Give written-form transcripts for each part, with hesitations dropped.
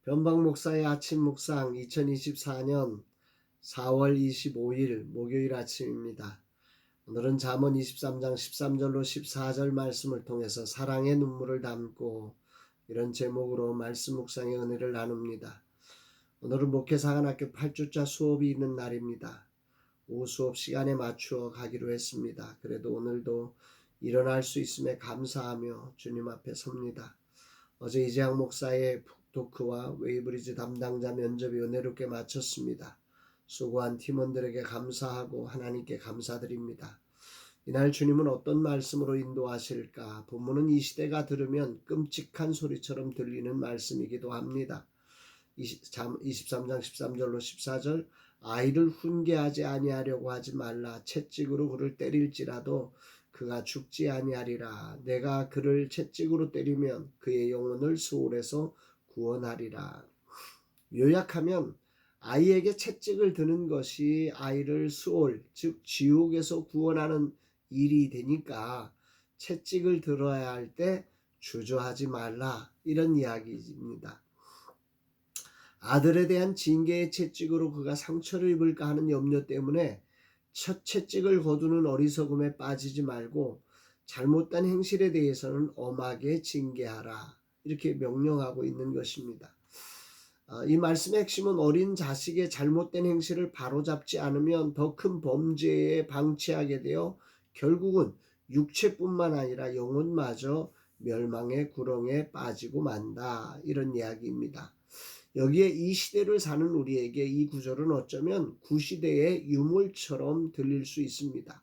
변방 목사의 아침 묵상 2024년 4월 25일 목요일 아침입니다. 오늘은 잠언 23장 13절로 14절 말씀을 통해서 사랑의 눈물을 담고 이런 제목으로 말씀 묵상의 은혜를 나눕니다. 오늘은 목회사관학교 8주차 수업이 있는 날입니다. 오후 수업 시간에 맞추어 가기로 했습니다. 그래도 오늘도 일어날 수 있음에 감사하며 주님 앞에 섭니다. 어제 이재학 목사의 북토크와 웨이브리지 담당자 면접이 은혜롭게 마쳤습니다. 수고한 팀원들에게 감사하고 하나님께 감사드립니다. 이날 주님은 어떤 말씀으로 인도하실까? 본문은 이 시대가 들으면 끔찍한 소리처럼 들리는 말씀이기도 합니다. 23장 13절로 14절 아이를 훈계하지 아니하려고 하지 말라. 채찍으로 그를 때릴지라도 그가 죽지 아니하리라. 내가 그를 채찍으로 때리면 그의 영혼을 수올에서 구원하리라. 요약하면 아이에게 채찍을 드는 것이 아이를 수올, 즉 지옥에서 구원하는 일이 되니까 채찍을 들어야 할 때 주저하지 말라, 이런 이야기입니다. 아들에 대한 징계의 채찍으로 그가 상처를 입을까 하는 염려 때문에 첫 채찍을 거두는 어리석음에 빠지지 말고 잘못된 행실에 대해서는 엄하게 징계하라, 이렇게 명령하고 있는 것입니다. 이 말씀의 핵심은 어린 자식의 잘못된 행실을 바로잡지 않으면 더 큰 범죄에 방치하게 되어 결국은 육체뿐만 아니라 영혼마저 멸망의 구렁에 빠지고 만다, 이런 이야기입니다. 여기에 이 시대를 사는 우리에게 이 구절은 어쩌면 구시대의 유물처럼 들릴 수 있습니다.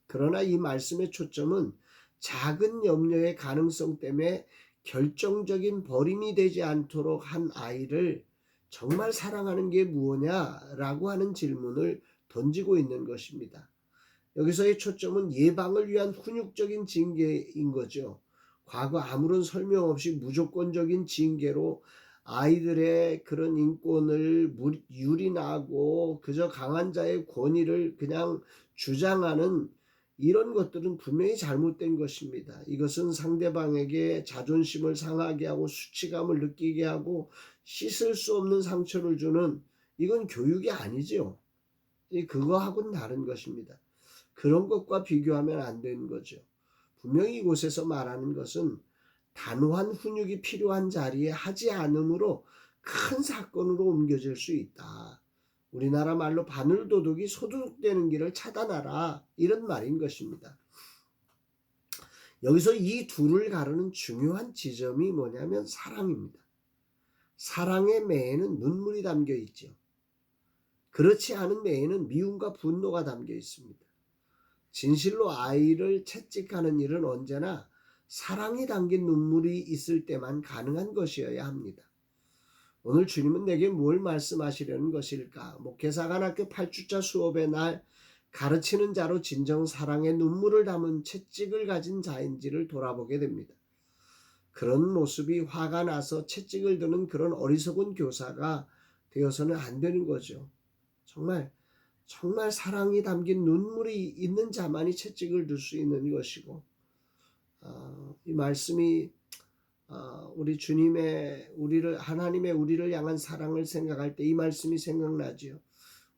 그러나 이 말씀의 초점은 작은 염려의 가능성 때문에 결정적인 버림이 되지 않도록 한 아이를 정말 사랑하는 게 무엇냐라고 하는 질문을 던지고 있는 것입니다. 여기서의 초점은 예방을 위한 훈육적인 징계인 거죠. 과거 아무런 설명 없이 무조건적인 징계로 아이들의 그런 인권을 유린하고 그저 강한 자의 권위를 그냥 주장하는 이런 것들은 분명히 잘못된 것입니다. 이것은 상대방에게 자존심을 상하게 하고 수치감을 느끼게 하고 씻을 수 없는 상처를 주는, 이건 교육이 아니죠. 그거하고는 다른 것입니다. 그런 것과 비교하면 안 되는 거죠. 분명히 이곳에서 말하는 것은 단호한 훈육이 필요한 자리에 하지 않으므로 큰 사건으로 옮겨질 수 있다. 우리나라 말로 바늘도둑이 소도둑되는 길을 차단하라, 이런 말인 것입니다. 여기서 이 둘을 가르는 중요한 지점이 뭐냐면 사랑입니다. 사랑의 매에는 눈물이 담겨 있죠. 그렇지 않은 매에는 미움과 분노가 담겨 있습니다. 진실로 아이를 채찍하는 일은 언제나 사랑이 담긴 눈물이 있을 때만 가능한 것이어야 합니다. 오늘 주님은 내게 뭘 말씀하시려는 것일까? 목회사관학교 8주차 수업의 날 가르치는 자로 진정 사랑의 눈물을 담은 채찍을 가진 자인지를 돌아보게 됩니다. 그런 모습이 화가 나서 채찍을 드는 그런 어리석은 교사가 되어서는 안 되는 거죠. 정말 사랑이 담긴 눈물이 있는 자만이 채찍을 들 수 있는 것이고, 이 말씀이 우리 주님의 하나님의 우리를 향한 사랑을 생각할 때 이 말씀이 생각나지요.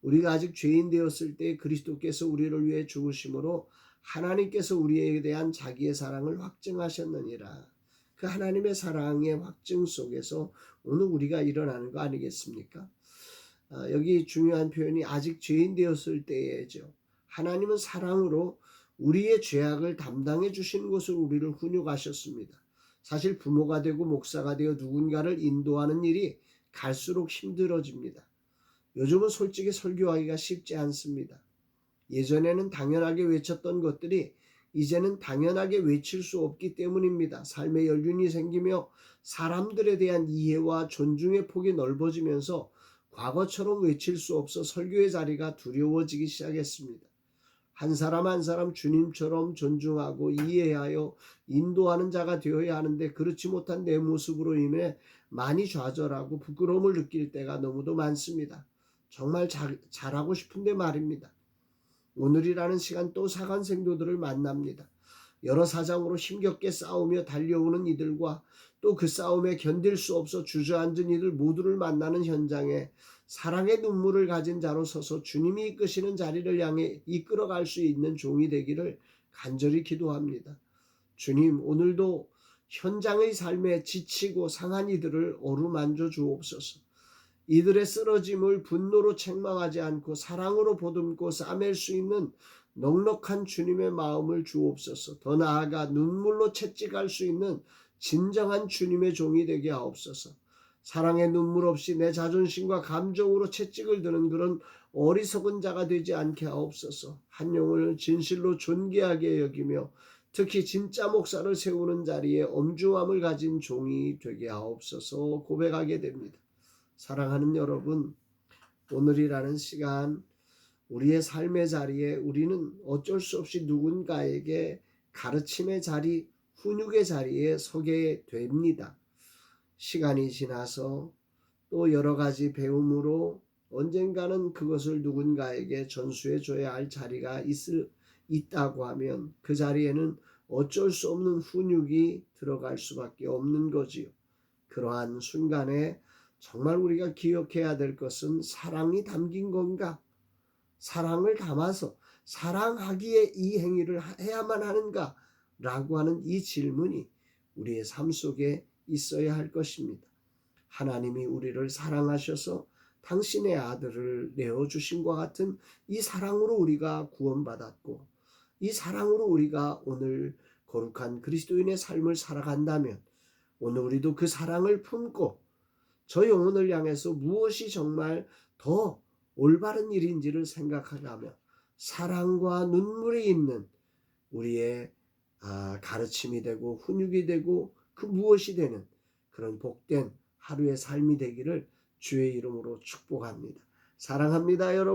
우리가 아직 죄인 되었을 때 그리스도께서 우리를 위해 죽으심으로 하나님께서 우리에 대한 자기의 사랑을 확증하셨느니라. 그 하나님의 사랑의 확증 속에서 오늘 우리가 일어나는 거 아니겠습니까? 여기 중요한 표현이 아직 죄인 되었을 때에죠. 하나님은 사랑으로 우리의 죄악을 담당해 주시는 것을 우리를 훈육하셨습니다. 사실 부모가 되고 목사가 되어 누군가를 인도하는 일이 갈수록 힘들어집니다. 요즘은 솔직히 설교하기가 쉽지 않습니다. 예전에는 당연하게 외쳤던 것들이 이제는 당연하게 외칠 수 없기 때문입니다. 삶의 연륜이 생기며 사람들에 대한 이해와 존중의 폭이 넓어지면서 과거처럼 외칠 수 없어 설교의 자리가 두려워지기 시작했습니다. 한 사람 한 사람 주님처럼 존중하고 이해하여 인도하는 자가 되어야 하는데 그렇지 못한 내 모습으로 인해 많이 좌절하고 부끄러움을 느낄 때가 너무도 많습니다. 정말 잘하고 싶은데 말입니다. 오늘이라는 시간 또 사관 생도들을 만납니다. 여러 사정으로 힘겹게 싸우며 달려오는 이들과 또 그 싸움에 견딜 수 없어 주저앉은 이들 모두를 만나는 현장에 사랑의 눈물을 가진 자로 서서 주님이 이끄시는 자리를 향해 이끌어갈 수 있는 종이 되기를 간절히 기도합니다. 주님, 오늘도 현장의 삶에 지치고 상한 이들을 어루만져 주옵소서. 이들의 쓰러짐을 분노로 책망하지 않고 사랑으로 보듬고 싸맬 수 있는 넉넉한 주님의 마음을 주옵소서. 더 나아가 눈물로 채찍할 수 있는 진정한 주님의 종이 되게 하옵소서. 사랑의 눈물 없이 내 자존심과 감정으로 채찍을 드는 그런 어리석은 자가 되지 않게 하옵소서. 한 영혼을 진실로 존귀하게 여기며 특히 진짜 목사를 세우는 자리에 엄중함을 가진 종이 되게 하옵소서 고백하게 됩니다. 사랑하는 여러분, 오늘이라는 시간 우리의 삶의 자리에 우리는 어쩔 수 없이 누군가에게 가르침의 자리, 훈육의 자리에 서게 됩니다. 시간이 지나서 또 여러 가지 배움으로 언젠가는 그것을 누군가에게 전수해 줘야 할 자리가 있다고 하면 그 자리에는 어쩔 수 없는 훈육이 들어갈 수밖에 없는 거지요. 그러한 순간에 정말 우리가 기억해야 될 것은 사랑이 담긴 건가? 사랑을 담아서 사랑하기에 이 행위를 해야만 하는가? 라고 하는 이 질문이 우리의 삶 속에 있어야 할 것입니다. 하나님이 우리를 사랑하셔서 당신의 아들을 내어주신과 같은 이 사랑으로 우리가 구원받았고 이 사랑으로 우리가 오늘 거룩한 그리스도인의 삶을 살아간다면 오늘 우리도 그 사랑을 품고 저 영혼을 향해서 무엇이 정말 더 올바른 일인지를 생각하며 사랑과 눈물이 있는 우리의 가르침이 되고 훈육이 되고 그 무엇이 되는 그런 복된 하루의 삶이 되기를 주의 이름으로 축복합니다. 사랑합니다, 여러분.